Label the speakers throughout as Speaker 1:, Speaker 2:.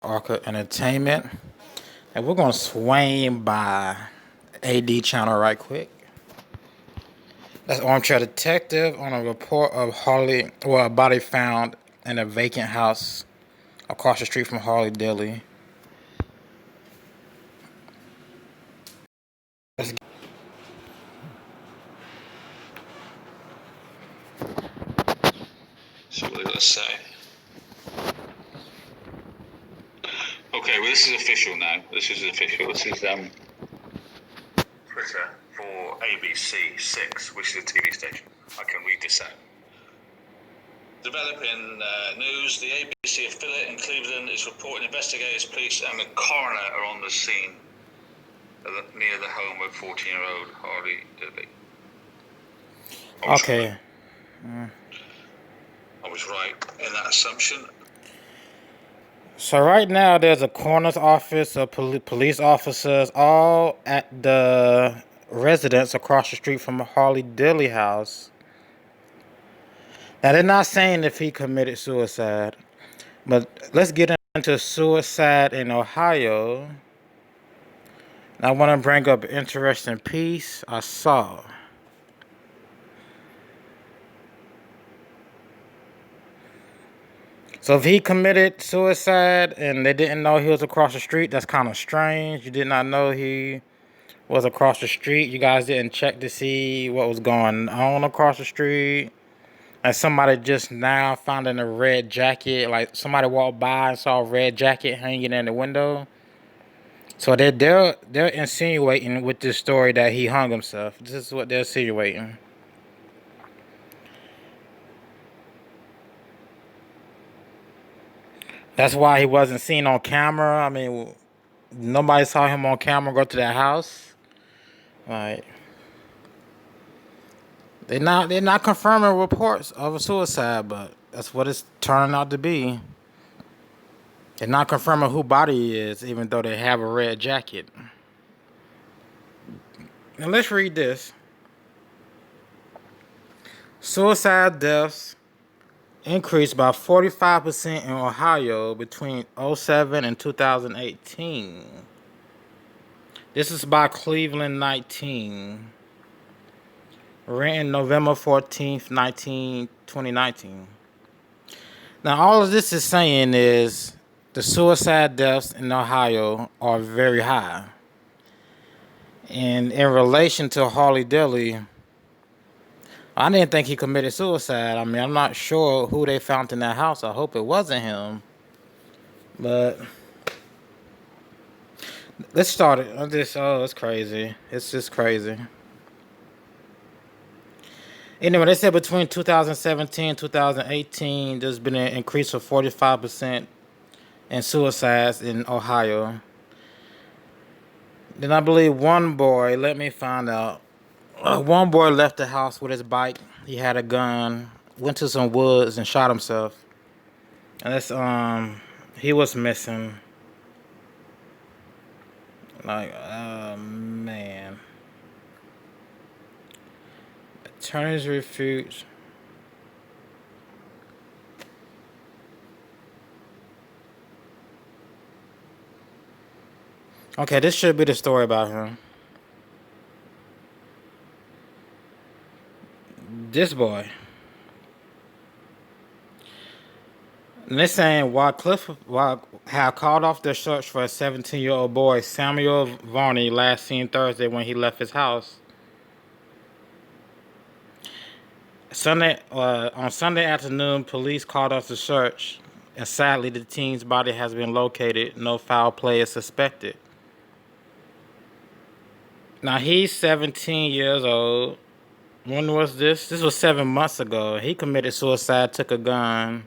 Speaker 1: Arca Entertainment, and we're gonna swing by AD channel right quick. That's Armchair Detective on a report of a body found in a vacant house across the street from Harley Dilly.
Speaker 2: So what did I say? Okay, well this is official now. This is official. This is Twitter for ABC6, which is a TV station. I can read this out. Developing news, the ABC affiliate in Cleveland is reporting investigators, police and the coroner are on the scene near the home of 14-year-old Harley Dilly.
Speaker 1: Okay.
Speaker 2: I was right in that assumption.
Speaker 1: So right now there's a coroner's office of police officers all at the residence across the street from Harley Dilly house. Now they're not saying if he committed suicide, but let's get into suicide in Ohio. I want to bring up an interesting piece I saw. So if he committed suicide and they didn't know he was across the street, that's kind of strange. You did not know he was across the street. You guys didn't check to see what was going on across the street. And somebody just now found in a red jacket, like somebody walked by and saw a red jacket hanging in the window. So they're insinuating with this story that he hung himself. This is what they're insinuating. That's why he wasn't seen on camera. I mean, nobody saw him on camera go to that house. Like, they're not confirming reports of a suicide, but that's what it's turning out to be. They're not confirming who body he is, even though they have a red jacket. Now let's read this. Suicide deaths increased by 45% in Ohio between 2007 and 2018. This is by Cleveland 19. Written November 14th, 2019. Now, all of this is saying is the suicide deaths in Ohio are very high. And in relation to Harley Dilly, I didn't think he committed suicide. I mean, I'm not sure who they found in that house. I hope it wasn't him. But let's start it. It's crazy. It's just crazy. Anyway, they said between 2017 and 2018, there's been an increase of 45% in suicides in Ohio. Then I believe one boy, let me find out. One boy left the house with his bike. He had a gun, went to some woods and shot himself. And that's he was missing. Like, man. Attorneys refute. Okay, this should be the story about him. This boy. And they're saying while have called off their search for a 17-year-old boy, Samuel Varney, last seen Thursday when he left his house. On Sunday afternoon, police called off the search, and sadly, the teen's body has been located. No foul play is suspected. Now, he's 17 years old. When was this? This was 7 months ago. He committed suicide, took a gun.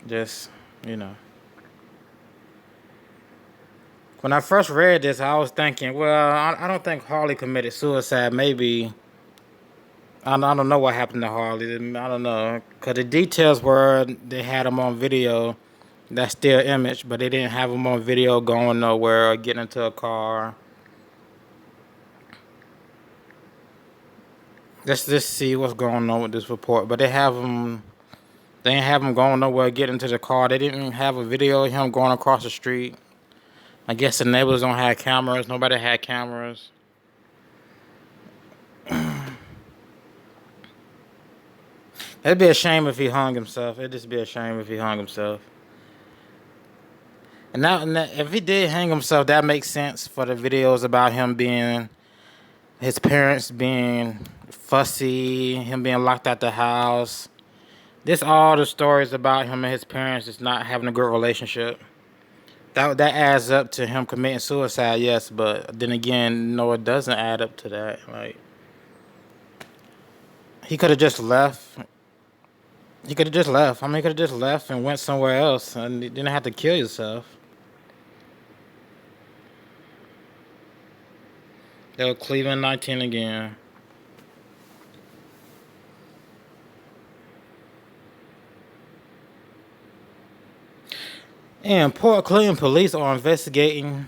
Speaker 1: Just, you know. When I first read this, I was thinking, well, I don't think Harley committed suicide. Maybe, I don't know what happened to Harley. I don't know. Because the details were they had him on video. That's still image, but they didn't have him on video going nowhere or getting into a car. Let's just see what's going on with this report. But they have him They didn't have him going nowhere, get into the car. They didn't have a video of him going across the street. I guess the neighbors don't have cameras. Nobody had cameras. It'd be a shame if he hung himself. It'd just be a shame if he hung himself. And if he did hang himself, that makes sense for the videos about him being, his parents being fussy, him being locked out the house. This all the stories about him and his parents just not having a good relationship. That adds up to him committing suicide, yes, but then again, no, it doesn't add up to that. Like, he could have just left. He could have just left. I mean, he could have just left and went somewhere else and didn't have to kill yourself. They were Cleveland 19 again. And Port Clinton police are investigating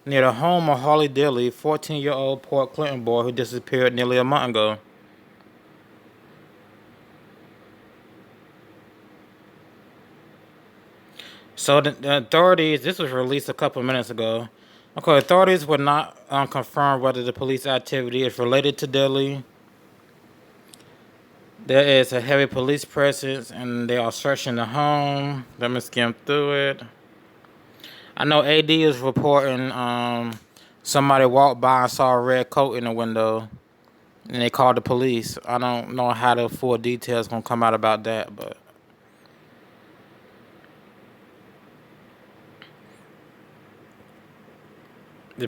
Speaker 1: near the home of Harley Dilly, 14-year-old Port Clinton boy who disappeared nearly a month ago. So the authorities, this was released a couple minutes ago. Okay, authorities were not confirmed whether the police activity is related to Dilly. There is a heavy police presence and they are searching the home. Let me skim through it. I know AD is reporting somebody walked by and saw a red coat in the window and they called the police. I don't know how the full details gonna come out about that, but